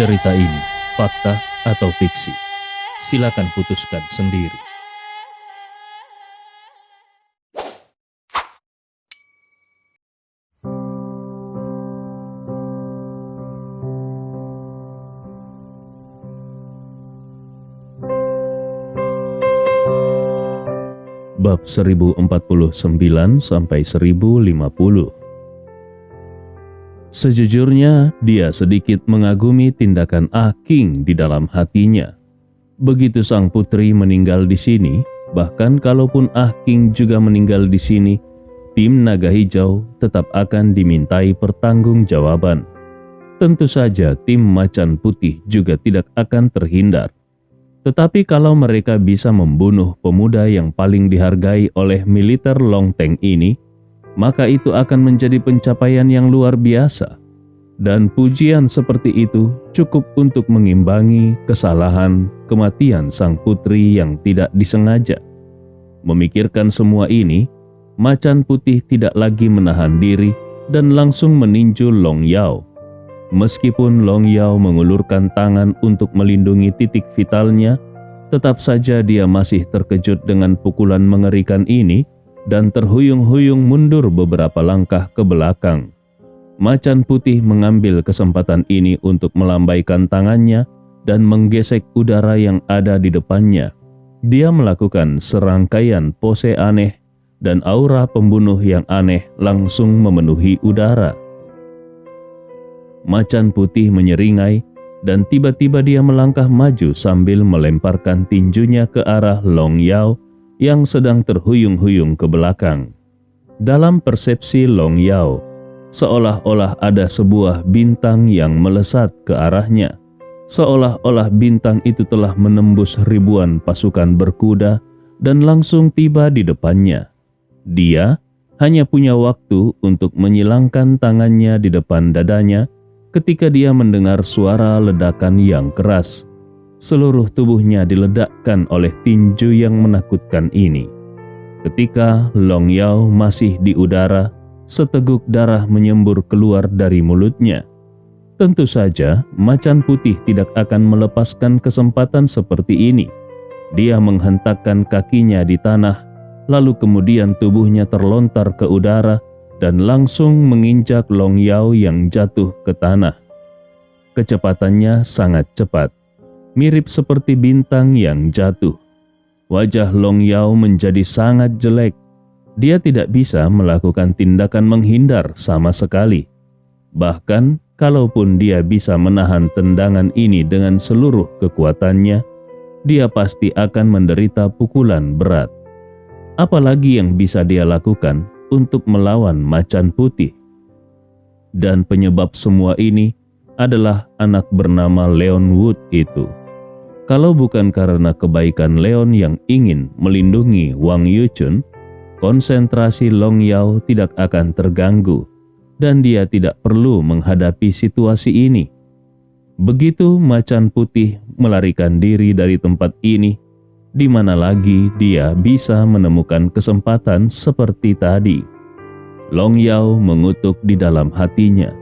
Cerita ini fakta atau fiksi? Silakan putuskan sendiri. Bab 1049 sampai 1050. Sejujurnya, dia sedikit mengagumi tindakan Aking di dalam hatinya. Begitu sang putri meninggal di sini, bahkan kalaupun Aking juga meninggal di sini, tim Naga Hijau tetap akan dimintai pertanggungjawaban. Tentu saja tim Macan Putih juga tidak akan terhindar. Tetapi kalau mereka bisa membunuh pemuda yang paling dihargai oleh militer Long Teng ini, maka itu akan menjadi pencapaian yang luar biasa. Dan pujian seperti itu cukup untuk mengimbangi kesalahan kematian sang putri yang tidak disengaja. Memikirkan semua ini, Macan Putih tidak lagi menahan diri dan langsung meninju Long Yao. Meskipun Long Yao mengulurkan tangan untuk melindungi titik vitalnya, tetap saja dia masih terkejut dengan pukulan mengerikan ini dan terhuyung-huyung mundur beberapa langkah ke belakang. Macan Putih mengambil kesempatan ini untuk melambaikan tangannya dan menggesek udara yang ada di depannya. Dia melakukan serangkaian pose aneh dan aura pembunuh yang aneh langsung memenuhi udara. Macan Putih menyeringai dan tiba-tiba dia melangkah maju sambil melemparkan tinjunya ke arah Long Yao yang sedang terhuyung-huyung ke belakang. Dalam persepsi Long Yao, seolah-olah ada sebuah bintang yang melesat ke arahnya. Seolah-olah bintang itu telah menembus ribuan pasukan berkuda dan langsung tiba di depannya. Dia hanya punya waktu untuk menyilangkan tangannya di depan dadanya ketika dia mendengar suara ledakan yang keras. Seluruh tubuhnya diledakkan oleh tinju yang menakutkan ini. Ketika Long Yao masih di udara, seteguk darah menyembur keluar dari mulutnya. Tentu saja, Macan Putih tidak akan melepaskan kesempatan seperti ini. Dia menghentakkan kakinya di tanah, lalu kemudian tubuhnya terlontar ke udara dan langsung menginjak Long Yao yang jatuh ke tanah. Kecepatannya sangat cepat, mirip seperti bintang yang jatuh. Wajah Long Yao menjadi sangat jelek. Dia tidak bisa melakukan tindakan menghindar sama sekali. Bahkan, kalaupun dia bisa menahan tendangan ini dengan seluruh kekuatannya, dia pasti akan menderita pukulan berat. Apalagi yang bisa dia lakukan untuk melawan Macan Putih. Dan penyebab semua ini adalah anak bernama Leon Wood itu. Kalau bukan karena kebaikan Leon yang ingin melindungi Wang Yuchun, konsentrasi Long Yao tidak akan terganggu dan dia tidak perlu menghadapi situasi ini. Begitu Macan Putih melarikan diri dari tempat ini, di mana lagi dia bisa menemukan kesempatan seperti tadi. Long Yao mengutuk di dalam hatinya.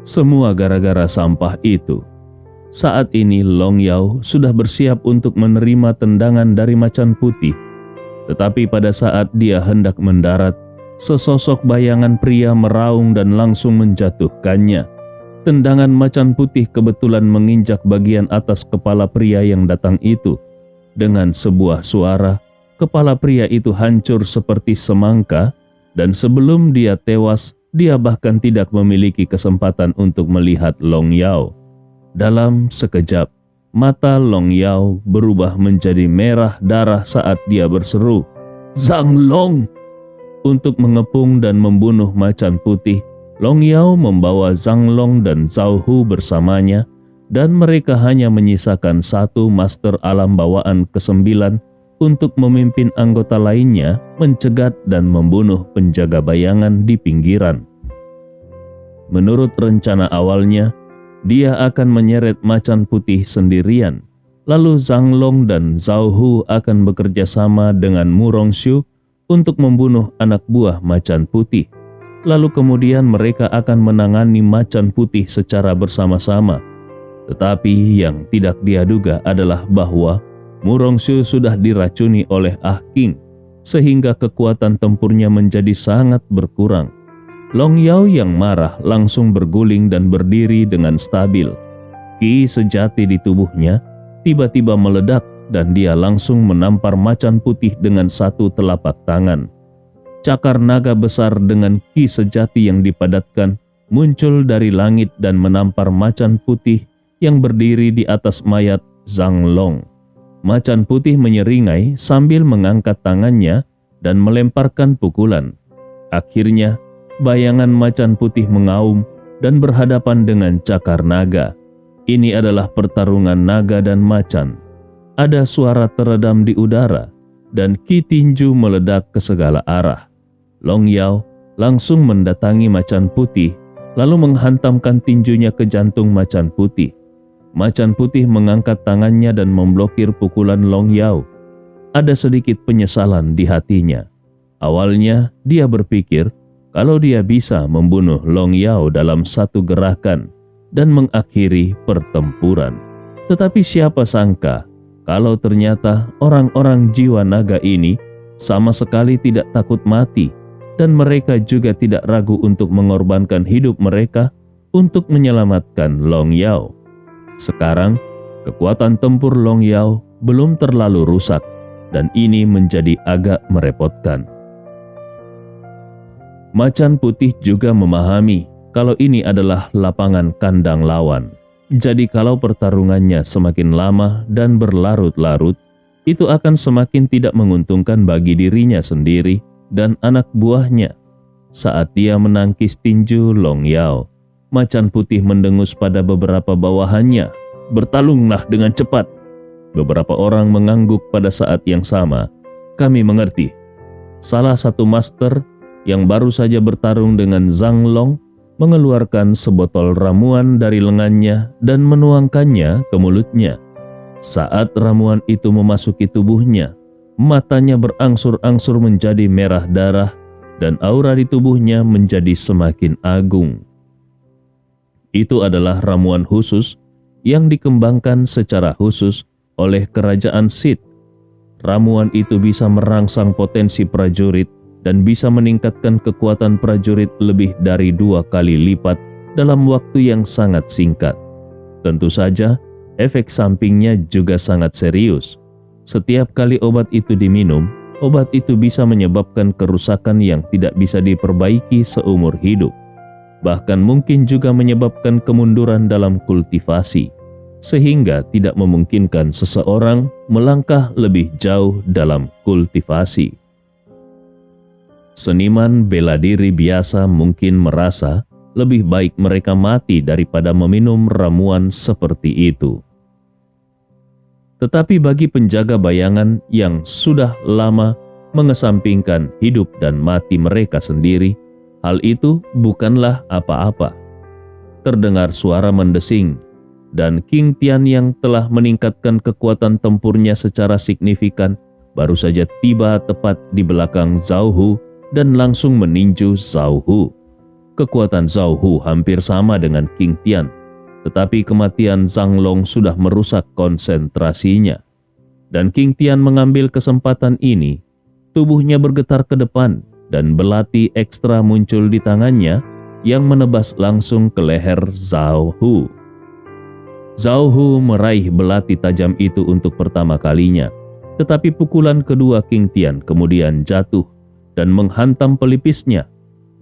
Semua gara-gara sampah itu. Saat ini Long Yao sudah bersiap untuk menerima tendangan dari Macan Putih. Tetapi pada saat dia hendak mendarat, sesosok bayangan pria meraung dan langsung menjatuhkannya. Tendangan Macan Putih kebetulan menginjak bagian atas kepala pria yang datang itu. Dengan sebuah suara, kepala pria itu hancur seperti semangka, dan sebelum dia tewas, dia bahkan tidak memiliki kesempatan untuk melihat Long Yao. Dalam sekejap, mata Long Yao berubah menjadi merah darah saat dia berseru, "Zhang Long!" Untuk mengepung dan membunuh Macan Putih, Long Yao membawa Zhang Long dan Zhao Hu bersamanya, dan mereka hanya menyisakan satu master alam bawaan ke-9 untuk memimpin anggota lainnya mencegat dan membunuh penjaga bayangan di pinggiran. Menurut rencana awalnya, dia akan menyeret Macan Putih sendirian, lalu Zhang Long dan Zhao Hu akan bekerja sama dengan Mu Rongxiu untuk membunuh anak buah Macan Putih. Lalu kemudian mereka akan menangani Macan Putih secara bersama-sama. Tetapi yang tidak dia duga adalah bahwa Murongsu sudah diracuni oleh Ah King, sehingga kekuatan tempurnya menjadi sangat berkurang. Long Yao yang marah langsung berguling dan berdiri dengan stabil. Ki sejati di tubuhnya tiba-tiba meledak dan dia langsung menampar macan putih dengan satu telapak tangan. Cakar naga besar dengan ki sejati yang dipadatkan muncul dari langit dan menampar macan putih yang berdiri di atas mayat Zhang Long. Macan putih menyeringai sambil mengangkat tangannya dan melemparkan pukulan. Akhirnya, bayangan macan putih mengaum dan berhadapan dengan cakar naga. Ini adalah pertarungan naga dan macan. Ada suara teredam di udara dan ki tinju meledak ke segala arah. Long Yao langsung mendatangi macan putih lalu menghantamkan tinjunya ke jantung macan putih. Macan putih mengangkat tangannya dan memblokir pukulan Long Yao. Ada sedikit penyesalan di hatinya. Awalnya dia berpikir kalau dia bisa membunuh Long Yao dalam satu gerakan dan mengakhiri pertempuran. Tetapi siapa sangka kalau ternyata orang-orang jiwa naga ini sama sekali tidak takut mati dan mereka juga tidak ragu untuk mengorbankan hidup mereka untuk menyelamatkan Long Yao. Sekarang, kekuatan tempur Long Yao belum terlalu rusak dan ini menjadi agak merepotkan. Macan putih juga memahami kalau ini adalah lapangan kandang lawan. Jadi kalau pertarungannya semakin lama dan berlarut-larut, itu akan semakin tidak menguntungkan bagi dirinya sendiri dan anak buahnya. Saat dia menangkis tinju Long Yao, macan putih mendengus pada beberapa bawahannya, "Bertalunglah dengan cepat." Beberapa orang mengangguk pada saat yang sama. "Kami mengerti." Salah satu master yang baru saja bertarung dengan Zhang Long mengeluarkan sebotol ramuan dari lengannya dan menuangkannya ke mulutnya. Saat ramuan itu memasuki tubuhnya, matanya berangsur-angsur menjadi merah darah dan aura di tubuhnya menjadi semakin agung. Itu adalah ramuan khusus yang dikembangkan secara khusus oleh kerajaan Sith. Ramuan itu bisa merangsang potensi prajurit dan bisa meningkatkan kekuatan prajurit lebih dari 2 kali lipat dalam waktu yang sangat singkat. Tentu saja, efek sampingnya juga sangat serius. Setiap kali obat itu diminum, obat itu bisa menyebabkan kerusakan yang tidak bisa diperbaiki seumur hidup. Bahkan mungkin juga menyebabkan kemunduran dalam kultivasi, sehingga tidak memungkinkan seseorang melangkah lebih jauh dalam kultivasi. Seniman bela diri biasa mungkin merasa lebih baik mereka mati daripada meminum ramuan seperti itu. Tetapi bagi penjaga bayangan yang sudah lama mengesampingkan hidup dan mati mereka sendiri, hal itu bukanlah apa-apa. Terdengar suara mendesing, dan King Tian yang telah meningkatkan kekuatan tempurnya secara signifikan baru saja tiba tepat di belakang Zhao Hu dan langsung meninju Zhao Hu. Kekuatan Zhao Hu hampir sama dengan King Tian, tetapi kematian Zhang Long sudah merusak konsentrasinya. Dan King Tian mengambil kesempatan ini, tubuhnya bergetar ke depan dan belati ekstra muncul di tangannya yang menebas langsung ke leher Zhao Hu. Zhao Hu meraih belati tajam itu untuk pertama kalinya, tetapi pukulan kedua King Tian kemudian jatuh dan menghantam pelipisnya.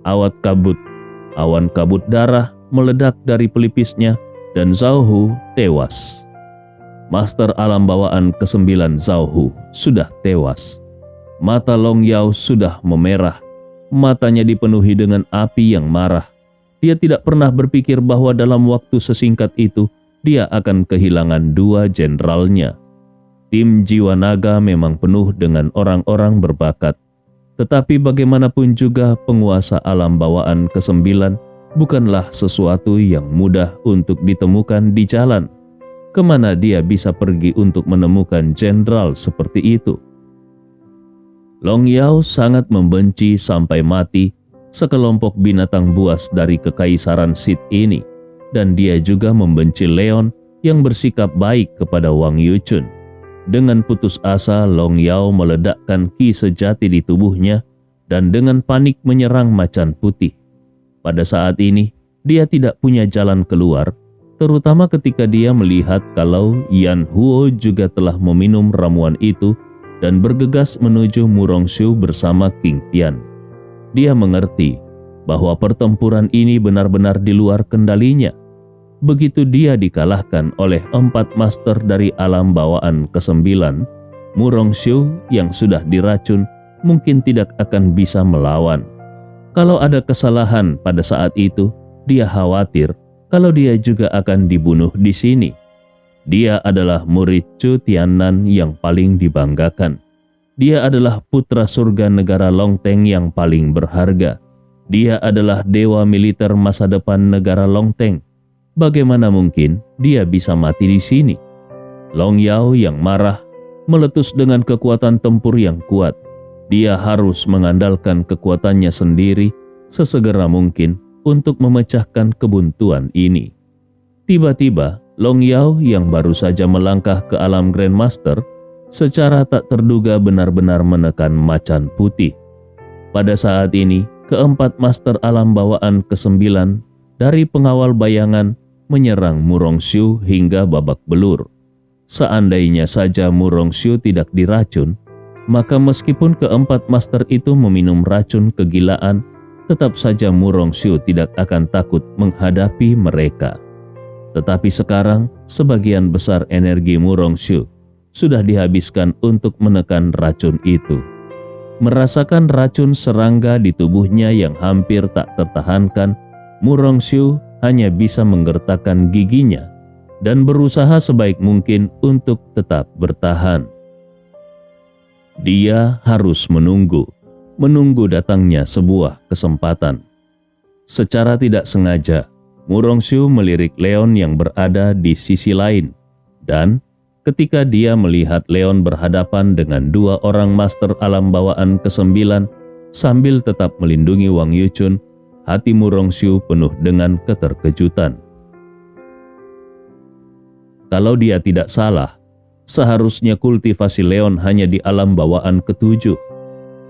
Awan kabut darah meledak dari pelipisnya dan Zhao Hu tewas. Master alam bawaan ke-9 Zhao Hu sudah tewas. Mata Long Yao sudah memerah, matanya dipenuhi dengan api yang marah. Dia tidak pernah berpikir bahwa dalam waktu sesingkat itu dia akan kehilangan 2 jenderalnya. Tim jiwa naga memang penuh dengan orang-orang berbakat. Tetapi bagaimanapun juga penguasa alam bawaan ke-9 bukanlah sesuatu yang mudah untuk ditemukan di jalan. Kemana dia bisa pergi untuk menemukan jenderal seperti itu? Long Yao sangat membenci sampai mati sekelompok binatang buas dari kekaisaran Sith ini, dan dia juga membenci Leon yang bersikap baik kepada Wang Yuchun. Dengan putus asa, Long Yao meledakkan ki sejati di tubuhnya dan dengan panik menyerang macan putih. Pada saat ini, dia tidak punya jalan keluar, terutama ketika dia melihat kalau Yan Huo juga telah meminum ramuan itu dan bergegas menuju Murongshu bersama King Tian. Dia mengerti bahwa pertempuran ini benar-benar di luar kendalinya. Begitu dia dikalahkan oleh 4 master dari alam bawaan ke-9, Murongshu yang sudah diracun mungkin tidak akan bisa melawan. Kalau ada kesalahan pada saat itu, dia khawatir kalau dia juga akan dibunuh di sini. Dia adalah murid Chu Tianan yang paling dibanggakan. Dia adalah putra surga negara Longteng yang paling berharga. Dia adalah dewa militer masa depan negara Longteng. Bagaimana mungkin dia bisa mati di sini? Long Yao yang marah meletus dengan kekuatan tempur yang kuat. Dia harus mengandalkan kekuatannya sendiri sesegera mungkin untuk memecahkan kebuntuan ini. Tiba-tiba, Long Yao yang baru saja melangkah ke alam Grandmaster secara tak terduga benar-benar menekan macan putih. Pada saat ini, keempat master alam bawaan ke-9 dari pengawal bayangan menyerang Murongshu hingga babak belur. Seandainya saja Murongshu tidak diracun, maka meskipun keempat master itu meminum racun kegilaan, tetap saja Murongshu tidak akan takut menghadapi mereka. Tetapi sekarang, sebagian besar energi Murongshu sudah dihabiskan untuk menekan racun itu. Merasakan racun serangga di tubuhnya yang hampir tak tertahankan, Murongshu hanya bisa menggertakkan giginya dan berusaha sebaik mungkin untuk tetap bertahan. Dia harus menunggu datangnya sebuah kesempatan. Secara tidak sengaja, Murongshu melirik Leon yang berada di sisi lain, dan ketika dia melihat Leon berhadapan dengan 2 orang master alam bawaan ke-9 sambil tetap melindungi Wang Yuchun, hati Murongshu penuh dengan keterkejutan. Kalau dia tidak salah, seharusnya kultivasi Leon hanya di alam bawaan ke-7.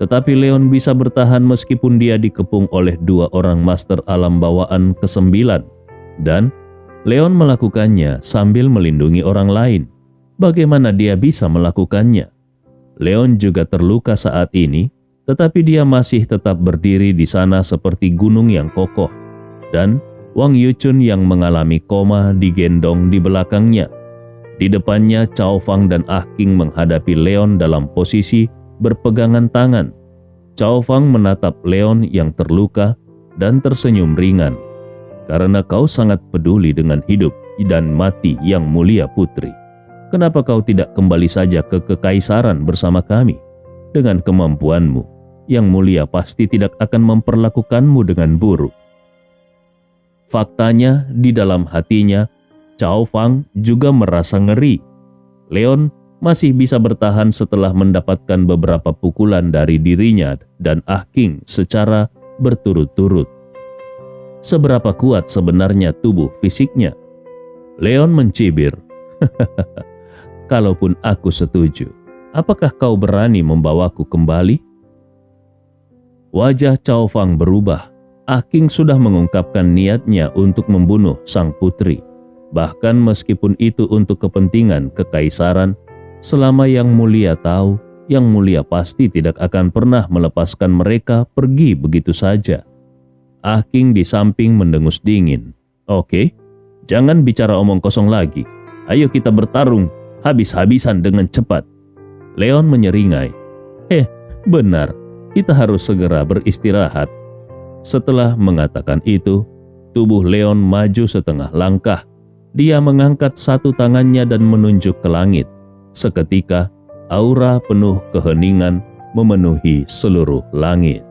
Tetapi Leon bisa bertahan meskipun dia dikepung oleh 2 orang master alam bawaan ke-9. Dan Leon melakukannya sambil melindungi orang lain. Bagaimana dia bisa melakukannya? Leon juga terluka saat ini, tetapi dia masih tetap berdiri di sana seperti gunung yang kokoh, dan Wang Yuchun yang mengalami koma digendong di belakangnya. Di depannya Cao Fang dan Ah King menghadapi Leon dalam posisi berpegangan tangan. Cao Fang menatap Leon yang terluka dan tersenyum ringan. Karena kau sangat peduli dengan hidup dan mati yang mulia putri, kenapa kau tidak kembali saja ke kekaisaran bersama kami? Dengan kemampuanmu, yang mulia pasti tidak akan memperlakukanmu dengan buruk. Faktanya, di dalam hatinya, Cao Fang juga merasa ngeri. Leon masih bisa bertahan setelah mendapatkan beberapa pukulan dari dirinya dan Ah King secara berturut-turut. Seberapa kuat sebenarnya tubuh fisiknya? Leon mencibir. Kalaupun aku setuju, apakah kau berani membawaku kembali? Wajah Cao Fang berubah. Ah King sudah mengungkapkan niatnya untuk membunuh sang putri. Bahkan meskipun itu untuk kepentingan kekaisaran, selama Yang Mulia tahu, Yang Mulia pasti tidak akan pernah melepaskan mereka pergi begitu saja. Ah King di samping mendengus dingin. Oke, jangan bicara omong kosong lagi. Ayo kita bertarung habis-habisan dengan cepat. Leon menyeringai. Benar, kita harus segera beristirahat. Setelah mengatakan itu, tubuh Leon maju setengah langkah. Dia mengangkat satu tangannya dan menunjuk ke langit. Seketika, aura penuh keheningan memenuhi seluruh langit.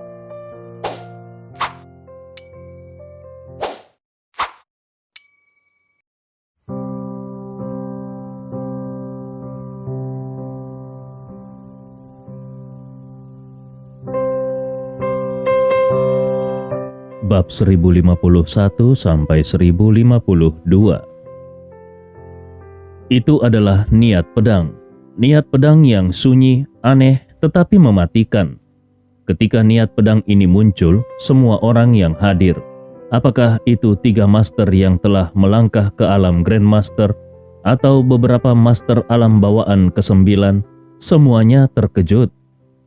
Bab 1051 sampai 1052. Itu adalah niat pedang. Niat pedang yang sunyi, aneh, tetapi mematikan. Ketika niat pedang ini muncul, semua orang yang hadir, apakah itu 3 master yang telah melangkah ke alam Grandmaster atau beberapa master alam bawaan ke-9, semuanya terkejut.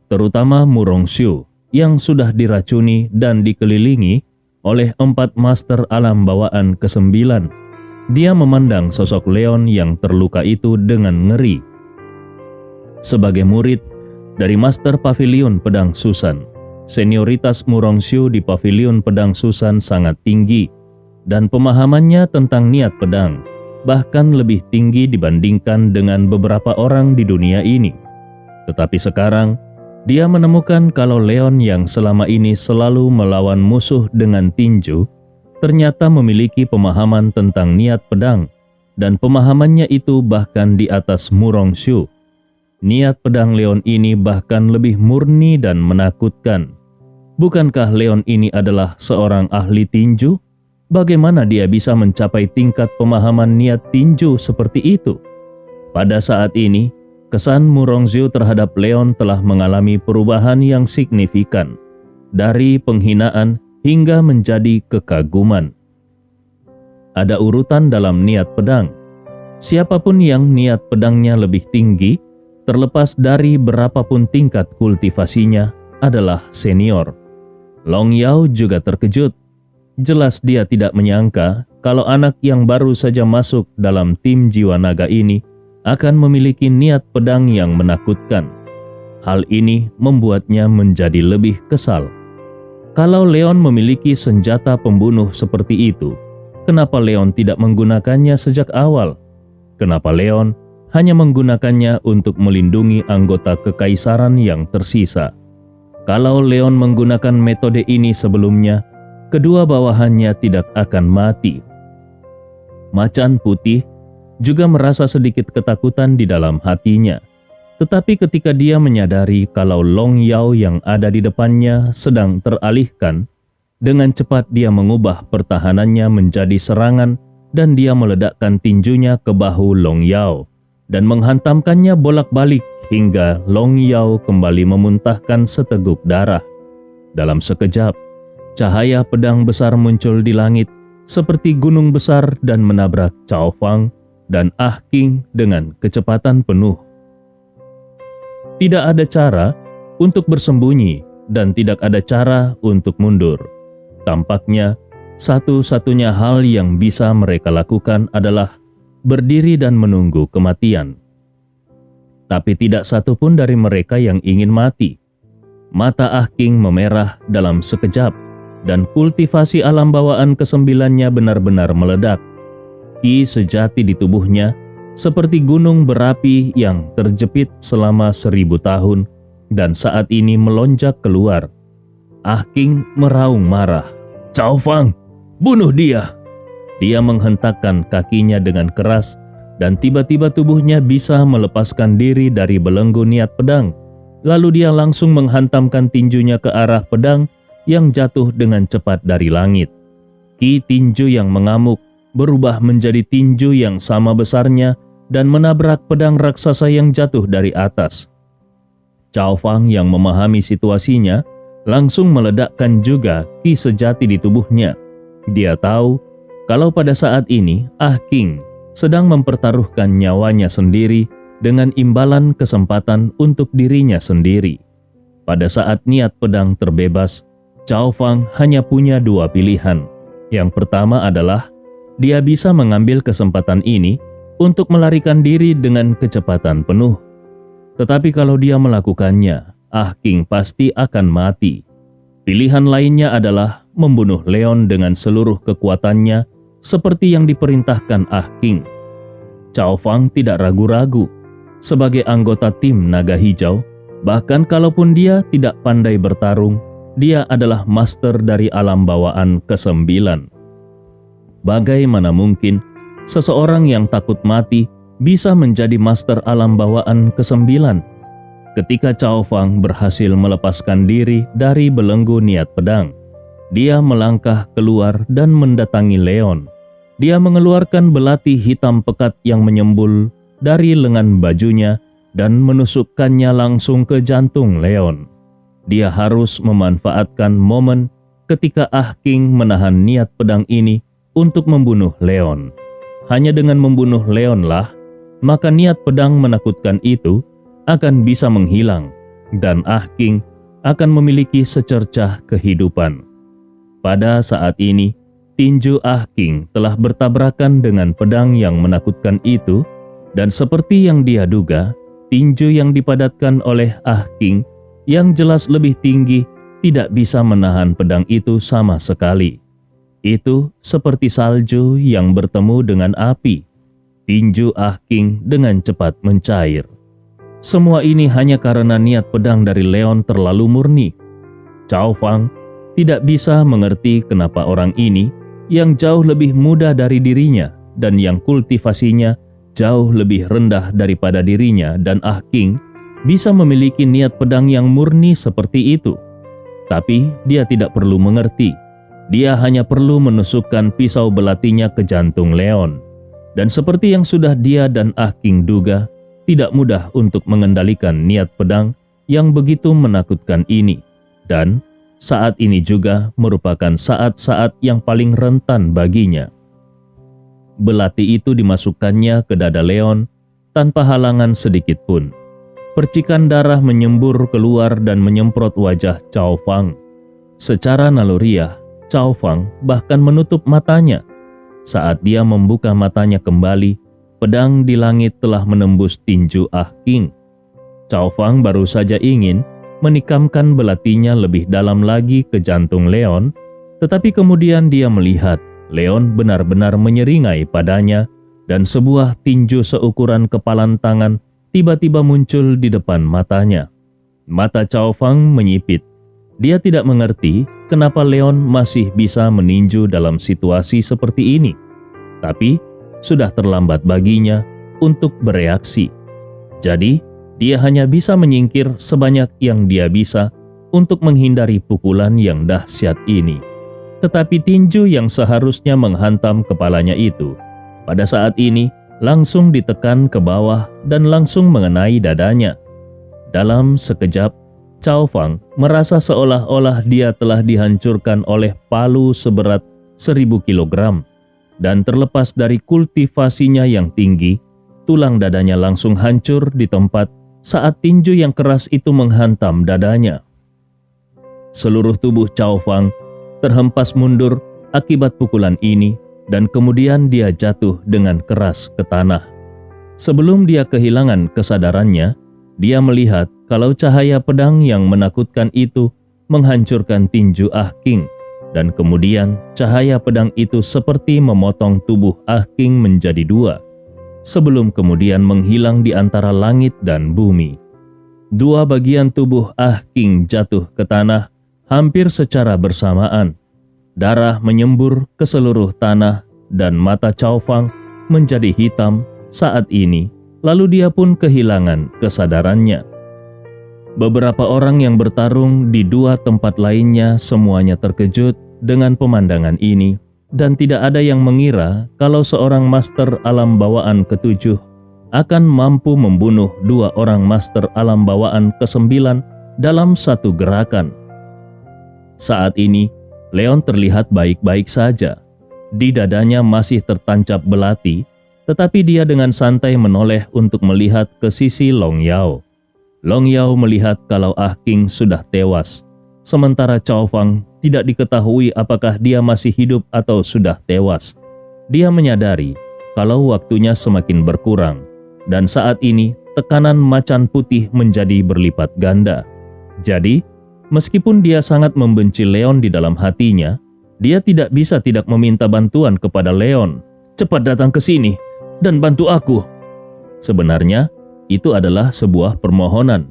Terutama Murongxiu yang sudah diracuni dan dikelilingi oleh 4 master alam bawaan ke-9. Dia memandang sosok Leon yang terluka itu dengan ngeri. Sebagai murid dari Master Pavilion Pedang Susan, senioritas Murongxiu di Pavilion Pedang Susan sangat tinggi dan pemahamannya tentang niat pedang bahkan lebih tinggi dibandingkan dengan beberapa orang di dunia ini. Tetapi sekarang, dia menemukan kalau Leon yang selama ini selalu melawan musuh dengan tinju, ternyata memiliki pemahaman tentang niat pedang, dan pemahamannya itu bahkan di atas Murongxiu. Niat pedang Leon ini bahkan lebih murni dan menakutkan. Bukankah Leon ini adalah seorang ahli tinju? Bagaimana dia bisa mencapai tingkat pemahaman niat tinju seperti itu? Pada saat ini, kesan Murongxiu terhadap Leon telah mengalami perubahan yang signifikan, dari penghinaan hingga menjadi kekaguman. Ada urutan dalam niat pedang. Siapapun yang niat pedangnya lebih tinggi, terlepas dari berapapun tingkat kultivasinya, adalah senior. Long Yao juga terkejut. Jelas dia tidak menyangka kalau anak yang baru saja masuk dalam tim jiwa naga ini akan memiliki niat pedang yang menakutkan. Hal ini membuatnya menjadi lebih kesal. Kalau Leon memiliki senjata pembunuh seperti itu, kenapa Leon tidak menggunakannya sejak awal? Kenapa Leon hanya menggunakannya untuk melindungi anggota kekaisaran yang tersisa? Kalau Leon menggunakan metode ini sebelumnya, kedua bawahannya tidak akan mati. Macan Putih juga merasa sedikit ketakutan di dalam hatinya. Tetapi ketika dia menyadari kalau Long Yao yang ada di depannya sedang teralihkan, dengan cepat dia mengubah pertahanannya menjadi serangan dan dia meledakkan tinjunya ke bahu Long Yao dan menghantamkannya bolak-balik hingga Long Yao kembali memuntahkan seteguk darah. Dalam sekejap, cahaya pedang besar muncul di langit seperti gunung besar dan menabrak Cao Fang dan Ah King dengan kecepatan penuh. Tidak ada cara untuk bersembunyi dan tidak ada cara untuk mundur. Tampaknya, satu-satunya hal yang bisa mereka lakukan adalah berdiri dan menunggu kematian. Tapi tidak satu pun dari mereka yang ingin mati. Mata Ah King memerah dalam sekejap, dan kultivasi alam bawaan ke-9-nya benar-benar meledak. Ki sejati di tubuhnya seperti gunung berapi yang terjepit selama 1000 tahun dan saat ini melonjak keluar. Ah King meraung marah. "Cao Fang, bunuh dia!" Dia menghentakkan kakinya dengan keras dan tiba-tiba tubuhnya bisa melepaskan diri dari belenggu niat pedang. Lalu dia langsung menghantamkan tinjunya ke arah pedang yang jatuh dengan cepat dari langit. Ki tinju yang mengamuk berubah menjadi tinju yang sama besarnya dan menabrak pedang raksasa yang jatuh dari atas. Cao Fang yang memahami situasinya langsung meledakkan juga ki sejati di tubuhnya. Dia tahu kalau pada saat ini Ah King sedang mempertaruhkan nyawanya sendiri dengan imbalan kesempatan untuk dirinya sendiri. Pada saat niat pedang terbebas, Cao Fang hanya punya 2 pilihan. Yang pertama adalah dia bisa mengambil kesempatan ini untuk melarikan diri dengan kecepatan penuh. Tetapi kalau dia melakukannya, Ah King pasti akan mati. Pilihan lainnya adalah membunuh Leon dengan seluruh kekuatannya seperti yang diperintahkan Ah King. Cao Fang tidak ragu-ragu. Sebagai anggota tim Naga Hijau, bahkan kalaupun dia tidak pandai bertarung, dia adalah master dari alam bawaan ke-9. Bagaimana mungkin seseorang yang takut mati bisa menjadi master alam bawaan ke-9? Ketika Cao Fang berhasil melepaskan diri dari belenggu niat pedang, dia melangkah keluar dan mendatangi Leon. dia mengeluarkan belati hitam pekat yang menyembul dari lengan bajunya dan menusukkannya langsung ke jantung Leon. Dia harus memanfaatkan momen ketika Ah King menahan niat pedang ini untuk membunuh Leon. Hanya dengan membunuh Leonlah, maka niat pedang menakutkan itu akan bisa menghilang dan Ah King akan memiliki secercah kehidupan. Pada saat ini, tinju Ah King telah bertabrakan dengan pedang yang menakutkan itu, dan seperti yang dia duga, tinju yang dipadatkan oleh Ah King yang jelas lebih tinggi tidak bisa menahan pedang itu sama sekali. Itu seperti salju yang bertemu dengan api. Tinju Ah King dengan cepat mencair. Semua ini hanya karena niat pedang dari Leon terlalu murni. Cao Fang tidak bisa mengerti kenapa orang ini yang jauh lebih muda dari dirinya dan yang kultivasinya jauh lebih rendah daripada dirinya dan Ah King bisa memiliki niat pedang yang murni seperti itu. Tapi dia tidak perlu mengerti. Dia hanya perlu menusukkan pisau belatinya ke jantung Leon. Dan seperti yang sudah dia dan Ah King duga, tidak mudah untuk mengendalikan niat pedang yang begitu menakutkan ini. Dan saat ini juga merupakan saat-saat yang paling rentan baginya. Belati itu dimasukkannya ke dada Leon tanpa halangan sedikit pun. Percikan darah menyembur keluar dan menyemprot wajah Cao Fang. Secara naluriah, Cao Fang bahkan menutup matanya. Saat dia membuka matanya kembali, pedang di langit telah menembus tinju Ah King. Cao Fang baru saja ingin menikamkan belatinya lebih dalam lagi ke jantung Leon, tetapi kemudian dia melihat Leon benar-benar menyeringai padanya dan sebuah tinju seukuran kepalan tangan tiba-tiba muncul di depan matanya. Mata Cao Fang menyipit. Dia tidak mengerti kenapa Leon masih bisa meninju dalam situasi seperti ini. Tapi sudah terlambat baginya untuk bereaksi. Jadi, dia hanya bisa menyingkir sebanyak yang dia bisa untuk menghindari pukulan yang dahsyat ini. Tetapi tinju yang seharusnya menghantam kepalanya itu, pada saat ini langsung ditekan ke bawah dan langsung mengenai dadanya. Dalam sekejap, Cao Fang merasa seolah-olah dia telah dihancurkan oleh palu seberat 1000 kilogram. Dan terlepas dari kultivasinya yang tinggi, tulang dadanya langsung hancur di tempat saat tinju yang keras itu menghantam dadanya. Seluruh tubuh Cao Fang terhempas mundur akibat pukulan ini dan kemudian dia jatuh dengan keras ke tanah. Sebelum dia kehilangan kesadarannya, dia melihat kalau cahaya pedang yang menakutkan itu menghancurkan tinju Ah King, dan kemudian cahaya pedang itu seperti memotong tubuh Ah King menjadi dua, sebelum kemudian menghilang di antara langit dan bumi. Dua bagian tubuh Ah King jatuh ke tanah hampir secara bersamaan. Darah menyembur ke seluruh tanah dan mata Cao Fang menjadi hitam saat ini, lalu dia pun kehilangan kesadarannya. Beberapa orang yang bertarung di dua tempat lainnya semuanya terkejut dengan pemandangan ini, dan tidak ada yang mengira kalau seorang master alam bawaan ketujuh akan mampu membunuh dua orang master alam bawaan ke-9 dalam satu gerakan. Saat ini, Leon terlihat baik-baik saja. Di dadanya masih tertancap belati, tetapi dia dengan santai menoleh untuk melihat ke sisi Long Yao. Long Yao melihat kalau Ah King sudah tewas, sementara Cao Fang tidak diketahui apakah dia masih hidup atau sudah tewas. Dia menyadari kalau waktunya semakin berkurang, dan saat ini tekanan macan putih menjadi berlipat ganda. Jadi, meskipun dia sangat membenci Leon di dalam hatinya, dia tidak bisa tidak meminta bantuan kepada Leon. "Cepat datang ke sini dan bantu aku." Sebenarnya, itu adalah sebuah permohonan,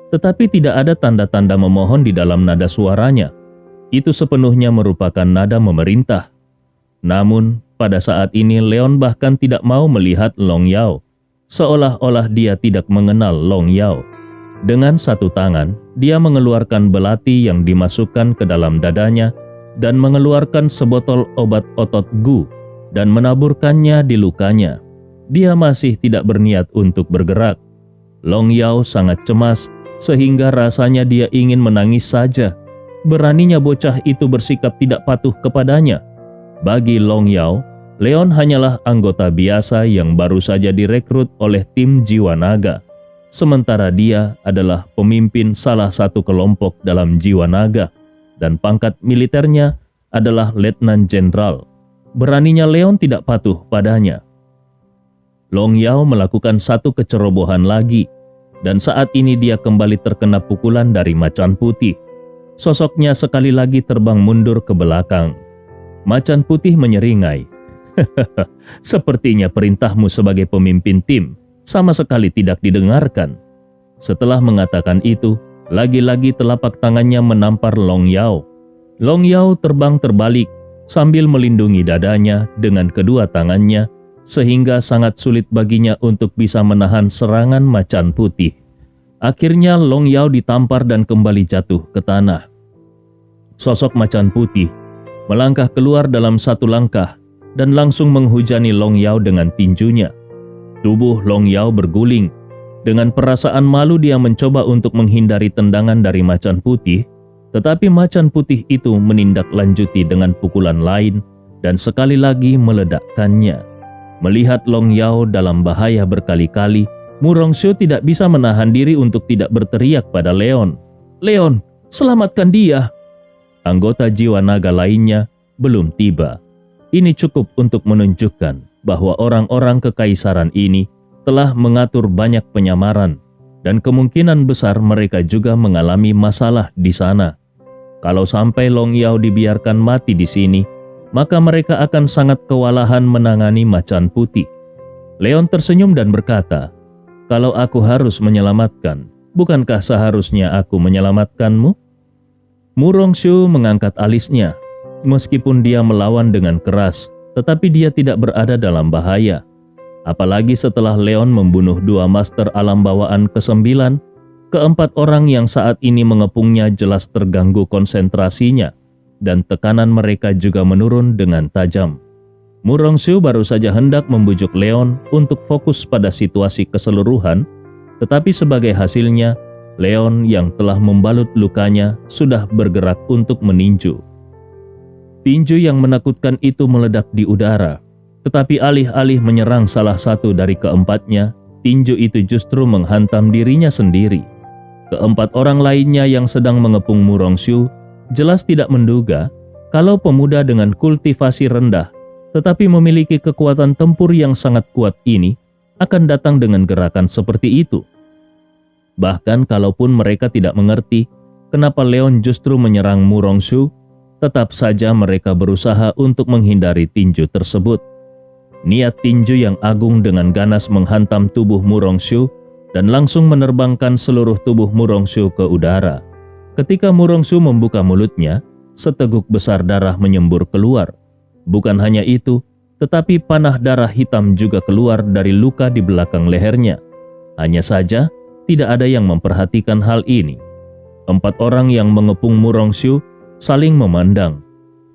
tetapi tidak ada tanda-tanda memohon di dalam nada suaranya. Itu sepenuhnya merupakan nada memerintah. Namun, pada saat ini Leon bahkan tidak mau melihat Long Yao, seolah-olah dia tidak mengenal Long Yao. Dengan satu tangan, dia mengeluarkan belati yang dimasukkan ke dalam dadanya dan mengeluarkan sebotol obat otot Gu. dan menaburkannya di lukanya. Dia masih tidak berniat untuk bergerak. Long Yao sangat cemas sehingga rasanya dia ingin menangis saja. Beraninya bocah itu bersikap tidak patuh kepadanya. Bagi Long Yao, Leon hanyalah anggota biasa yang baru saja direkrut oleh tim jiwa naga. Sementara dia adalah pemimpin salah satu kelompok dalam jiwa naga dan pangkat militernya adalah Letnan Jenderal. Beraninya Leon tidak patuh padanya. Long Yao melakukan satu kecerobohan lagi, dan saat ini dia kembali terkena pukulan dari macan putih. Sosoknya sekali lagi terbang mundur ke belakang. Macan putih menyeringai. Sepertinya perintahmu sebagai pemimpin tim sama sekali tidak didengarkan. Setelah mengatakan itu, lagi-lagi telapak tangannya menampar Long Yao. Long Yao terbang terbalik sambil melindungi dadanya dengan kedua tangannya, sehingga sangat sulit baginya untuk bisa menahan serangan macan putih. Akhirnya Long Yao ditampar dan kembali jatuh ke tanah. Sosok macan putih melangkah keluar dalam satu langkah dan langsung menghujani Long Yao dengan tinjunya. Tubuh Long Yao berguling. Dengan perasaan malu dia mencoba untuk menghindari tendangan dari macan putih, tetapi macan putih itu menindaklanjuti dengan pukulan lain dan sekali lagi meledakkannya. Melihat Long Yao dalam bahaya berkali-kali, Murongxiu tidak bisa menahan diri untuk tidak berteriak pada Leon. "Leon, selamatkan dia!" Anggota jiwa naga lainnya belum tiba. Ini cukup untuk menunjukkan bahwa orang-orang kekaisaran ini telah mengatur banyak penyamaran dan kemungkinan besar mereka juga mengalami masalah di sana. Kalau sampai Long Yao dibiarkan mati di sini, maka mereka akan sangat kewalahan menangani macan putih. Leon tersenyum dan berkata, "Kalau aku harus menyelamatkan, bukankah seharusnya aku menyelamatkanmu?" Murongxiu mengangkat alisnya. Meskipun dia melawan dengan keras, tetapi dia tidak berada dalam bahaya. Apalagi setelah Leon membunuh dua master alam bawaan ke-9, keempat orang yang saat ini mengepungnya jelas terganggu konsentrasinya, dan tekanan mereka juga menurun dengan tajam. Murongxiu baru saja hendak membujuk Leon untuk fokus pada situasi keseluruhan, tetapi sebagai hasilnya, Leon yang telah membalut lukanya sudah bergerak untuk meninju. Tinju yang menakutkan itu meledak di udara, tetapi alih-alih menyerang salah satu dari keempatnya, tinju itu justru menghantam dirinya sendiri. Keempat orang lainnya yang sedang mengepung Murongxiu jelas tidak menduga kalau pemuda dengan kultivasi rendah tetapi memiliki kekuatan tempur yang sangat kuat ini akan datang dengan gerakan seperti itu. Bahkan kalaupun mereka tidak mengerti kenapa Leon justru menyerang Murongxiu, tetap saja mereka berusaha untuk menghindari tinju tersebut. Niat tinju yang agung dengan ganas menghantam tubuh Murongxiu dan langsung menerbangkan seluruh tubuh Murongxiu ke udara. Ketika Murongxiu membuka mulutnya, seteguk besar darah menyembur keluar. Bukan hanya itu, tetapi panah darah hitam juga keluar dari luka di belakang lehernya. Hanya saja, tidak ada yang memperhatikan hal ini. Empat orang yang mengepung Murongxiu saling memandang.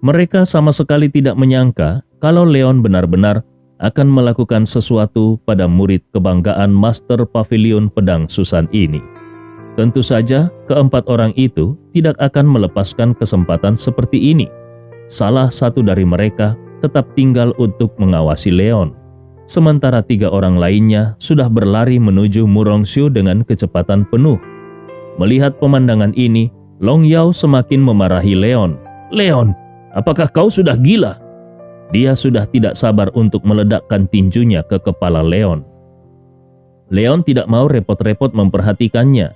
Mereka sama sekali tidak menyangka kalau Leon benar-benar akan melakukan sesuatu pada murid kebanggaan Master Pavilion Pedang Susan ini. Tentu saja, keempat orang itu tidak akan melepaskan kesempatan seperti ini. Salah satu dari mereka tetap tinggal untuk mengawasi Leon. Sementara tiga orang lainnya sudah berlari menuju Murongxiu dengan kecepatan penuh. Melihat pemandangan ini, Long Yao semakin memarahi Leon. "Leon, apakah kau sudah gila?" Dia sudah tidak sabar untuk meledakkan tinjunya ke kepala Leon. Leon tidak mau repot-repot memperhatikannya.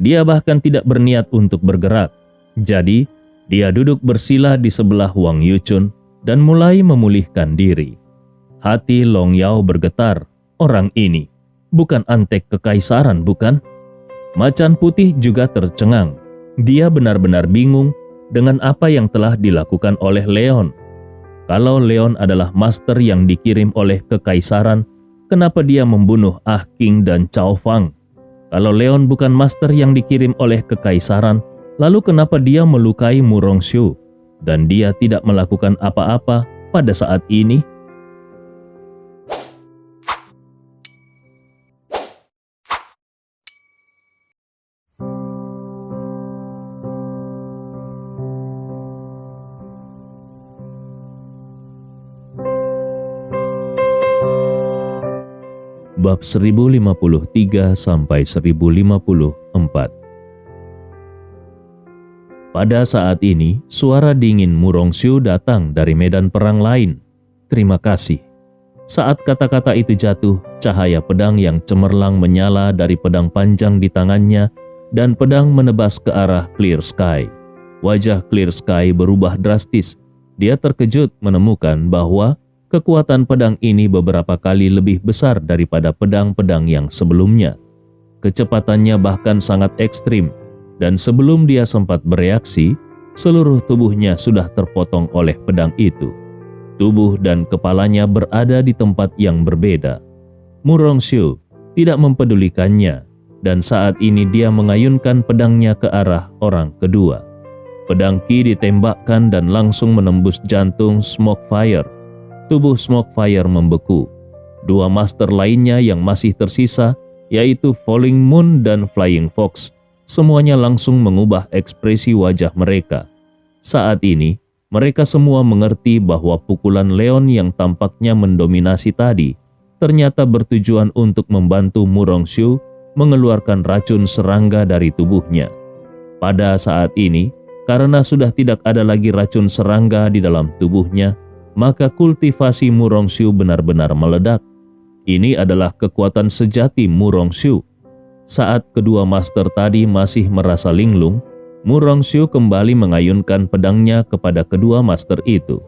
Dia bahkan tidak berniat untuk bergerak. Jadi, dia duduk bersila di sebelah Wang Yuchun dan mulai memulihkan diri. Hati Long Yao bergetar. Orang ini bukan antek kekaisaran, bukan? Macan putih juga tercengang. Dia benar-benar bingung dengan apa yang telah dilakukan oleh Leon. Kalau Leon adalah master yang dikirim oleh kekaisaran, kenapa dia membunuh Ah King dan Cao Fang? Kalau Leon bukan master yang dikirim oleh kekaisaran, lalu kenapa dia melukai Murongxiu dan dia tidak melakukan apa-apa pada saat ini? bab 1053-1054. Pada saat ini, suara dingin Murongxiu datang dari medan perang lain. Terima kasih. Saat kata-kata itu jatuh, cahaya pedang yang cemerlang menyala dari pedang panjang di tangannya dan pedang menebas ke arah Clear Sky. Wajah Clear Sky berubah drastis. Dia terkejut menemukan bahwa kekuatan pedang ini beberapa kali lebih besar daripada pedang-pedang yang sebelumnya. Kecepatannya bahkan sangat ekstrim, dan sebelum dia sempat bereaksi, seluruh tubuhnya sudah terpotong oleh pedang itu. Tubuh dan kepalanya berada di tempat yang berbeda. Murongxiu tidak mempedulikannya, dan saat ini dia mengayunkan pedangnya ke arah orang kedua. Pedang Qi ditembakkan dan langsung menembus jantung Smokefire. Tubuh Smokefire membeku. Dua master lainnya yang masih tersisa, yaitu Falling Moon dan Flying Fox, semuanya langsung mengubah ekspresi wajah mereka. Saat ini, mereka semua mengerti bahwa pukulan Leon yang tampaknya mendominasi tadi ternyata bertujuan untuk membantu Murongxiu mengeluarkan racun serangga dari tubuhnya. Pada saat ini, karena sudah tidak ada lagi racun serangga di dalam tubuhnya, maka kultivasi Murongxiu benar-benar meledak. Ini adalah kekuatan sejati Murongxiu. Saat kedua master tadi masih merasa linglung, Murongxiu kembali mengayunkan pedangnya kepada kedua master itu.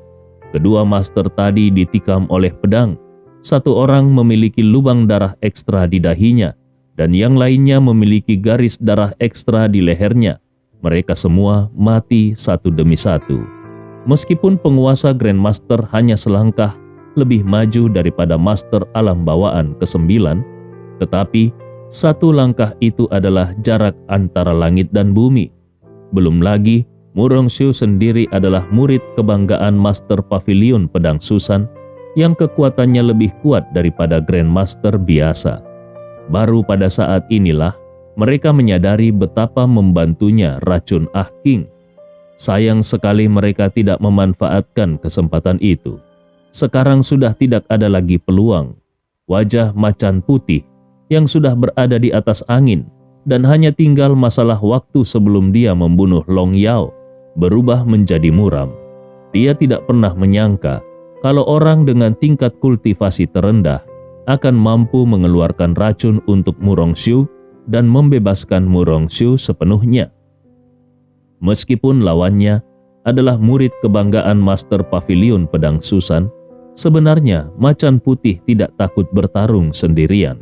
Kedua master tadi ditikam oleh pedang. Satu orang memiliki lubang darah ekstra di dahinya, dan yang lainnya memiliki garis darah ekstra di lehernya. Mereka semua mati satu demi satu. Meskipun penguasa Grandmaster hanya selangkah lebih maju daripada master alam bawaan ke-9, tetapi satu langkah itu adalah jarak antara langit dan bumi. Belum lagi, Murongxiu sendiri adalah murid kebanggaan Master Pavilion Pedang Susan yang kekuatannya lebih kuat daripada Grandmaster biasa. Baru pada saat inilah mereka menyadari betapa membantunya racun Ah King. Sayang sekali mereka tidak memanfaatkan kesempatan itu. Sekarang sudah tidak ada lagi peluang. Wajah macan putih yang sudah berada di atas angin dan hanya tinggal masalah waktu sebelum dia membunuh Long Yao berubah menjadi muram. Dia tidak pernah menyangka kalau orang dengan tingkat kultivasi terendah akan mampu mengeluarkan racun untuk Murongxiu dan membebaskan Murongxiu sepenuhnya. Meskipun lawannya adalah murid kebanggaan Master Pavilion Pedang Susan, sebenarnya macan putih tidak takut bertarung sendirian.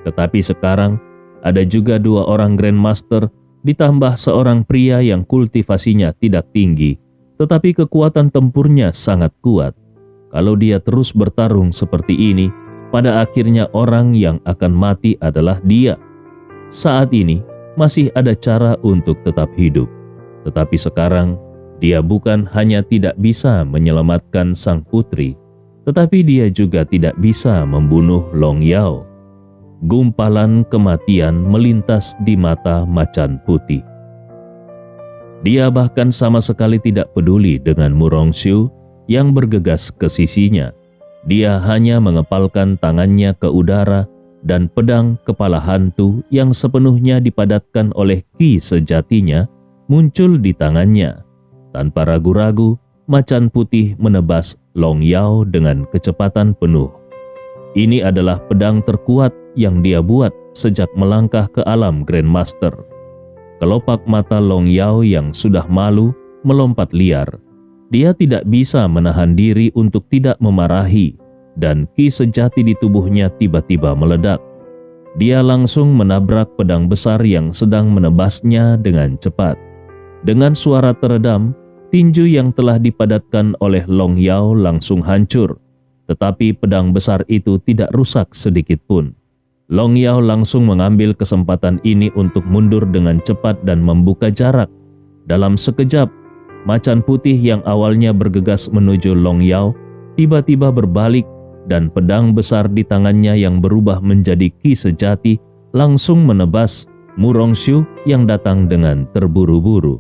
Tetapi sekarang ada juga dua orang Grandmaster ditambah seorang pria yang kultivasinya tidak tinggi, tetapi kekuatan tempurnya sangat kuat. Kalau dia terus bertarung seperti ini, pada akhirnya orang yang akan mati adalah dia. Saat ini masih ada cara untuk tetap hidup, tetapi sekarang dia bukan hanya tidak bisa menyelamatkan sang putri, tetapi dia juga tidak bisa membunuh Long Yao. Gumpalan kematian melintas di mata macan putih. Dia bahkan sama sekali tidak peduli dengan Murongxiu yang bergegas ke sisinya. Dia hanya mengepalkan tangannya ke udara dan pedang kepala hantu yang sepenuhnya dipadatkan oleh Qi sejatinya muncul di tangannya. Tanpa ragu-ragu, macan putih menebas Long Yao dengan kecepatan penuh. Ini adalah pedang terkuat yang dia buat sejak melangkah ke alam Grandmaster. Kelopak mata Long Yao yang sudah malu melompat liar. Dia tidak bisa menahan diri untuk tidak memarahi, dan Qi sejati di tubuhnya tiba-tiba meledak. Dia langsung menabrak pedang besar yang sedang menebasnya dengan cepat. Dengan suara teredam, tinju yang telah dipadatkan oleh Long Yao langsung hancur. Tetapi pedang besar itu tidak rusak sedikit pun. Long Yao langsung mengambil kesempatan ini untuk mundur dengan cepat dan membuka jarak. Dalam sekejap, macan putih yang awalnya bergegas menuju Long Yao tiba-tiba berbalik dan pedang besar di tangannya yang berubah menjadi Qi sejati langsung menebas Murongxiu yang datang dengan terburu-buru.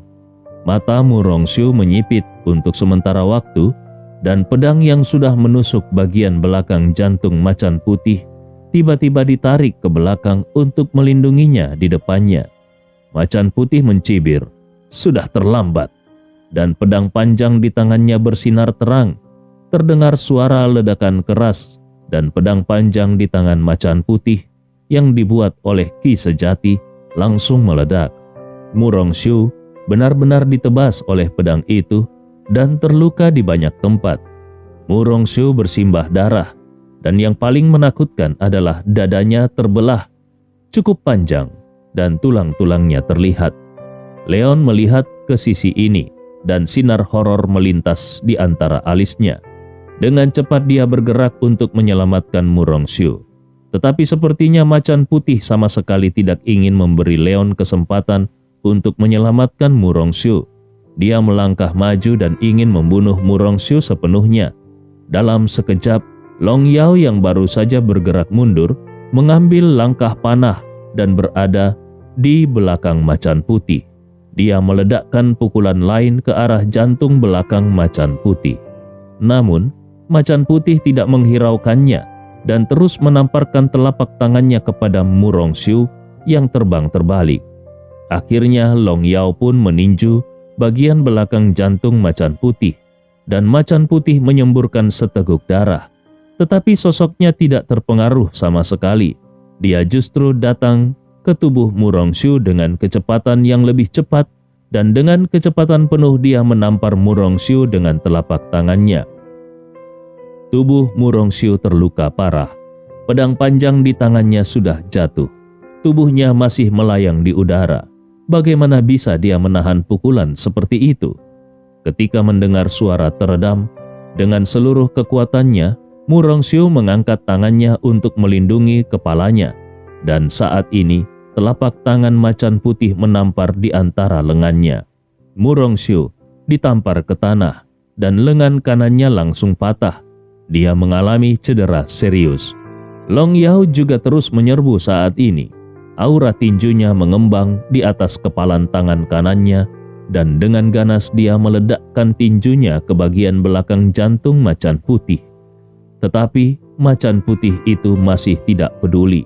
Mata Murongxiu menyipit untuk sementara waktu dan pedang yang sudah menusuk bagian belakang jantung macan putih tiba-tiba ditarik ke belakang untuk melindunginya di depannya. Macan putih mencibir, "Sudah terlambat." Dan pedang panjang di tangannya bersinar terang. Terdengar suara ledakan keras dan pedang panjang di tangan macan putih yang dibuat oleh Ki Sejati langsung meledak. Murongxiu benar-benar ditebas oleh pedang itu dan terluka di banyak tempat. Murongxiu bersimbah darah, dan yang paling menakutkan adalah dadanya terbelah cukup panjang dan tulang-tulangnya terlihat. Leon melihat ke sisi ini dan sinar horor melintas di antara alisnya. Dengan cepat dia bergerak untuk menyelamatkan Murongxiu. Tetapi sepertinya macan putih sama sekali tidak ingin memberi Leon kesempatan untuk menyelamatkan Murongxiu. Dia melangkah maju dan ingin membunuh Murongxiu sepenuhnya. Dalam sekejap, Long Yao yang baru saja bergerak mundur mengambil langkah panah dan berada di belakang macan putih. Dia meledakkan pukulan lain ke arah jantung belakang macan putih. Namun, macan putih tidak menghiraukannya dan terus menamparkan telapak tangannya kepada Murongxiu yang terbang terbalik. Akhirnya Long Yao pun meninju bagian belakang jantung macan putih, dan macan putih menyemburkan seteguk darah. Tetapi sosoknya tidak terpengaruh sama sekali. Dia justru datang ke tubuh Murongxiu dengan kecepatan yang lebih cepat, dan dengan kecepatan penuh dia menampar Murongxiu dengan telapak tangannya. Tubuh Murongxiu terluka parah. Pedang panjang di tangannya sudah jatuh. Tubuhnya masih melayang di udara. Bagaimana bisa dia menahan pukulan seperti itu? Ketika mendengar suara teredam, dengan seluruh kekuatannya, Murongxiu mengangkat tangannya untuk melindungi kepalanya. Dan saat ini, telapak tangan macan putih menampar di antara lengannya. Murongxiu ditampar ke tanah, dan lengan kanannya langsung patah. Dia mengalami cedera serius. Long Yao juga terus menyerbu saat ini. Aura tinjunya mengembang di atas kepalan tangan kanannya, dan dengan ganas dia meledakkan tinjunya ke bagian belakang jantung macan putih. Tetapi macan putih itu masih tidak peduli.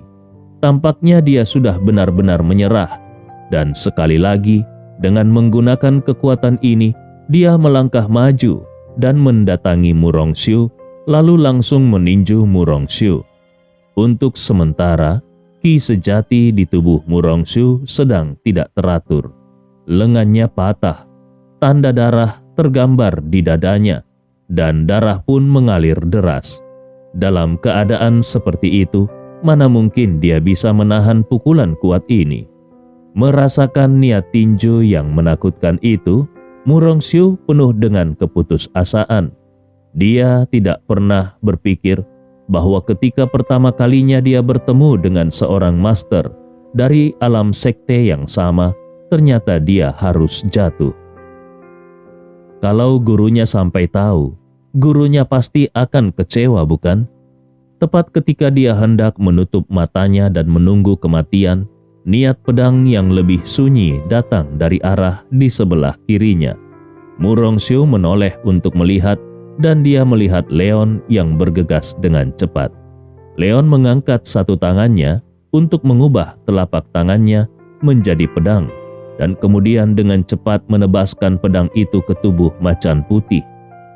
Tampaknya dia sudah benar-benar menyerah, dan sekali lagi dengan menggunakan kekuatan ini dia melangkah maju dan mendatangi Murongxiu, lalu langsung meninju Murongxiu. Untuk sementara, Ki Sejati di tubuh Murongxiu sedang tidak teratur. Lengannya patah, tanda darah tergambar di dadanya, dan darah pun mengalir deras. Dalam keadaan seperti itu, mana mungkin dia bisa menahan pukulan kuat ini? Merasakan niat tinju yang menakutkan itu, Murongxiu penuh dengan keputusasaan. Dia tidak pernah berpikir bahwa ketika pertama kalinya dia bertemu dengan seorang master dari alam sekte yang sama, ternyata dia harus jatuh. Kalau gurunya sampai tahu, gurunya pasti akan kecewa, bukan? Tepat ketika dia hendak menutup matanya dan menunggu kematian, niat pedang yang lebih sunyi datang dari arah di sebelah kirinya. Murongxiu menoleh untuk melihat, dan dia melihat Leon yang bergegas dengan cepat. Leon mengangkat satu tangannya untuk mengubah telapak tangannya menjadi pedang, dan kemudian dengan cepat menebaskan pedang itu ke tubuh macan putih.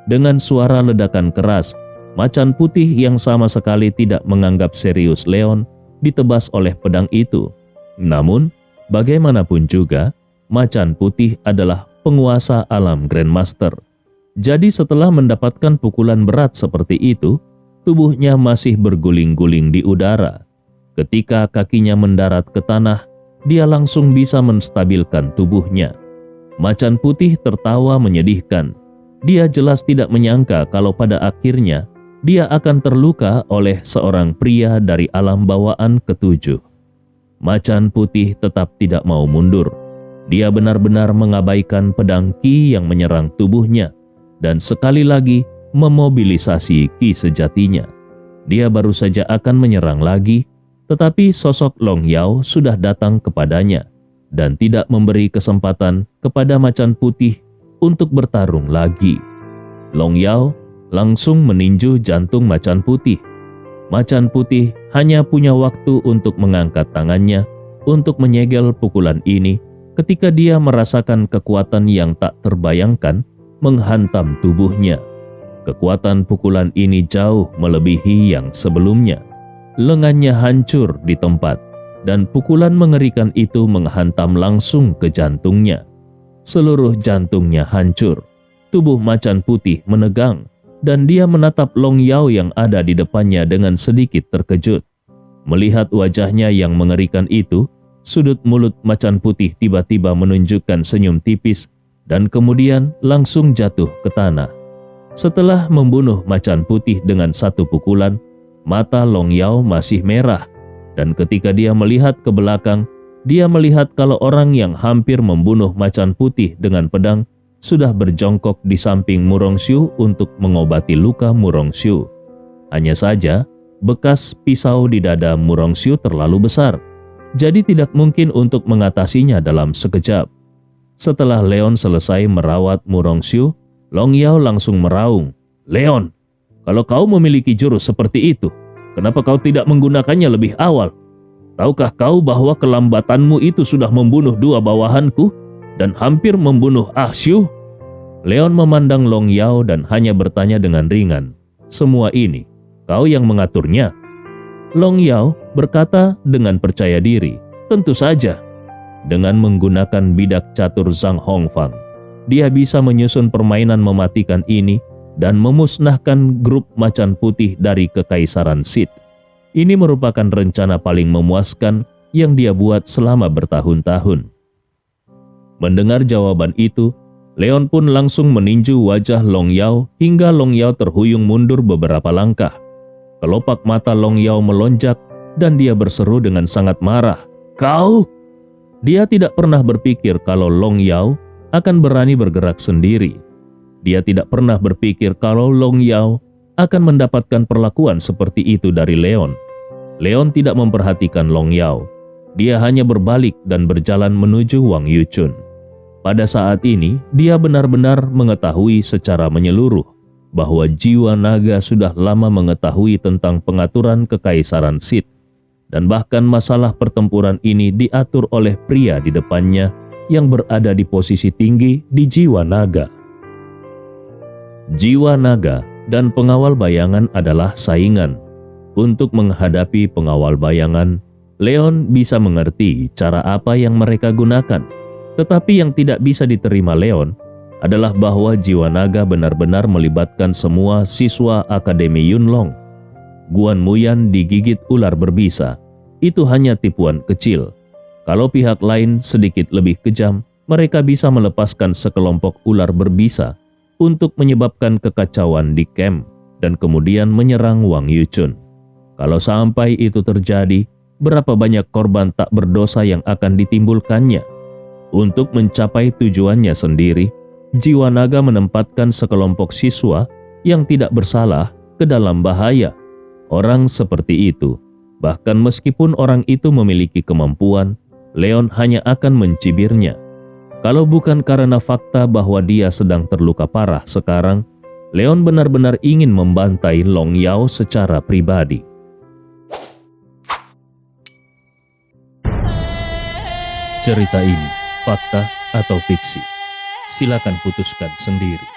Dengan suara ledakan keras, macan putih yang sama sekali tidak menganggap serius Leon ditebas oleh pedang itu. Namun, bagaimanapun juga, macan putih adalah penguasa alam Grandmaster. Jadi setelah mendapatkan pukulan berat seperti itu, tubuhnya masih berguling-guling di udara. Ketika kakinya mendarat ke tanah, dia langsung bisa menstabilkan tubuhnya. Macan putih tertawa menyedihkan. Dia jelas tidak menyangka kalau pada akhirnya dia akan terluka oleh seorang pria dari alam bawaan ketujuh. Macan putih tetap tidak mau mundur. Dia benar-benar mengabaikan pedang Ki yang menyerang tubuhnya, dan sekali lagi memobilisasi Ki sejatinya. Dia baru saja akan menyerang lagi, tetapi sosok Long Yao sudah datang kepadanya dan tidak memberi kesempatan kepada macan putih untuk bertarung lagi. Long Yao langsung meninju jantung macan putih. Macan putih hanya punya waktu untuk mengangkat tangannya untuk menyegel pukulan ini ketika dia merasakan kekuatan yang tak terbayangkan menghantam tubuhnya. Kekuatan pukulan ini jauh melebihi yang sebelumnya. Lengannya hancur di tempat, dan pukulan mengerikan itu menghantam langsung ke jantungnya. Seluruh jantungnya hancur. Tubuh macan putih menegang, dan dia menatap Long Yao yang ada di depannya dengan sedikit terkejut. Melihat wajahnya yang mengerikan itu, sudut mulut macan putih tiba-tiba menunjukkan senyum tipis dan kemudian langsung jatuh ke tanah. Setelah membunuh macan putih dengan satu pukulan, mata Long Yao masih merah, dan ketika dia melihat ke belakang, dia melihat kalau orang yang hampir membunuh macan putih dengan pedang sudah berjongkok di samping Murongxiu untuk mengobati luka Murongxiu. Hanya saja, bekas pisau di dada Murongxiu terlalu besar, jadi tidak mungkin untuk mengatasinya dalam sekejap. Setelah Leon selesai merawat Murongxiu, Long Yao langsung meraung, "Leon, kalau kau memiliki jurus seperti itu, kenapa kau tidak menggunakannya lebih awal? Tahukah kau bahwa kelambatanmu itu sudah membunuh dua bawahanku dan hampir membunuh Ah Xiu?" Leon memandang Long Yao dan hanya bertanya dengan ringan, "Semua ini, kau yang mengaturnya?" Long Yao berkata dengan percaya diri, "Tentu saja." Dengan menggunakan bidak catur Zhang Hongfang, dia bisa menyusun permainan mematikan ini dan memusnahkan grup macan putih dari Kekaisaran Sith. Ini merupakan rencana paling memuaskan yang dia buat selama bertahun-tahun. Mendengar jawaban itu, Leon pun langsung meninju wajah Long Yao hingga Long Yao terhuyung mundur beberapa langkah. Kelopak mata Long Yao melonjak dan dia berseru dengan sangat marah, "Kau!" Dia tidak pernah berpikir kalau Long Yao akan berani bergerak sendiri. Dia tidak pernah berpikir kalau Long Yao akan mendapatkan perlakuan seperti itu dari Leon. Leon tidak memperhatikan Long Yao. Dia hanya berbalik dan berjalan menuju Wang Yuchun. Pada saat ini, dia benar-benar mengetahui secara menyeluruh bahwa jiwa naga sudah lama mengetahui tentang pengaturan Kekaisaran Sith, dan bahkan masalah pertempuran ini diatur oleh pria di depannya yang berada di posisi tinggi di jiwa naga. Jiwa naga dan pengawal bayangan adalah saingan. Untuk menghadapi pengawal bayangan, Leon bisa mengerti cara apa yang mereka gunakan. Tetapi yang tidak bisa diterima Leon adalah bahwa jiwa naga benar-benar melibatkan semua siswa Akademi Yunlong. Guan Muyan digigit ular berbisa. Itu hanya tipuan kecil. Kalau pihak lain sedikit lebih kejam, mereka bisa melepaskan sekelompok ular berbisa untuk menyebabkan kekacauan di camp dan kemudian menyerang Wang Yuchun. Kalau sampai itu terjadi, berapa banyak korban tak berdosa yang akan ditimbulkannya? Untuk mencapai tujuannya sendiri, jiwa naga menempatkan sekelompok siswa yang tidak bersalah ke dalam bahaya. Orang seperti itu, bahkan meskipun orang itu memiliki kemampuan, Leon hanya akan mencibirnya. Kalau bukan karena fakta bahwa dia sedang terluka parah sekarang, Leon benar-benar ingin membantai Long Yao secara pribadi. Cerita ini fakta atau fiksi? Silakan putuskan sendiri.